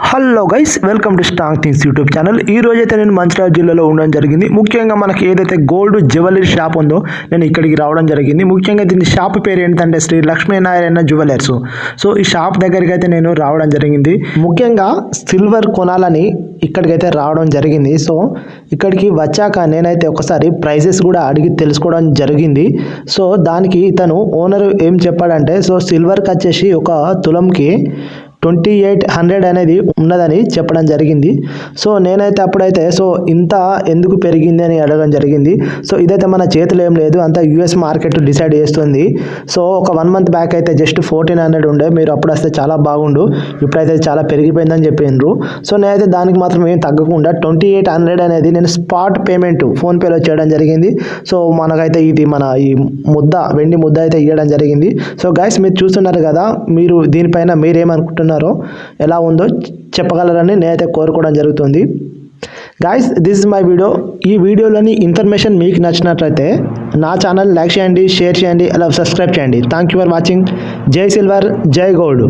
Hello guys, welcome to strong things YouTube channel. ఈ రోజైతే నేను మంచిర్యాల జిల్లాలో ఉండడం జరిగింది. ముఖ్యంగా మనకి ఏదైతే గోల్డ్ జ్యువెలరీ షాప్ ఉందో నేను ఇక్కడికి రావడం జరిగింది. ముఖ్యంగా దీని షాప్ పేరు ఏంటంటే శ్రీ లక్ష్మీనారాయణ జ్యువెలర్స్. సో ఈ షాప్ దగ్గరికి అయితే నేను రావడం జరిగింది. ముఖ్యంగా సిల్వర్ కొనాలని ఇక్కడికైతే రావడం జరిగింది. సో ఇక్కడికి వచ్చాక నేనైతే ఒకసారి ప్రైజెస్ కూడా అడిగి తెలుసుకోవడం జరిగింది. సో దానికి ఇతను ఓనర్ ఏం చెప్పాడంటే, సో సిల్వర్కి వచ్చేసి ఒక తులంకి 2800 అనేది ఉన్నదని చెప్పడం జరిగింది. సో నేనైతే అప్పుడైతే సో ఇంత ఎందుకు పెరిగింది అని అడగడం జరిగింది. సో ఇదైతే మన చేతిలో ఏం లేదు, అంతా యూఎస్ మార్కెట్ డిసైడ్ చేస్తుంది. సో ఒక 1 మంత్ బ్యాక్ అయితే జస్ట్ 1400 ఉండే, మీరు అప్పుడు వస్తే చాలా బాగుండు, ఇప్పుడైతే చాలా పెరిగిపోయిందని చెప్పిండ్రు. సో నేనైతే దానికి మాత్రం ఏం తగ్గకుండా 2800 అనేది నేను స్పాట్ పేమెంట్ ఫోన్పేలో చేయడం జరిగింది. సో మనకైతే ఇది మన ఈ వెండి ముద్ద అయితే ఇవ్వడం జరిగింది. సో గైస్, మీరు చూస్తున్నారు కదా, మీరు దీనిపైన మీరేమనుకుంటున్నారు, ఎలా ఉందో చెప్పగలరని నేనైతే కోరుకోవడం జరుగుతుంది. Guys, this is my video. ఈ వీడియోలోని ఇన్ఫర్మేషన్ మీకు నచ్చినట్లయితే నా ఛానల్ లైక్ చేయండి, షేర్ చేయండి, అలా సబ్స్క్రైబ్ చేయండి. Thank you for watching. జై సిల్వర్, జై గోల్డ్.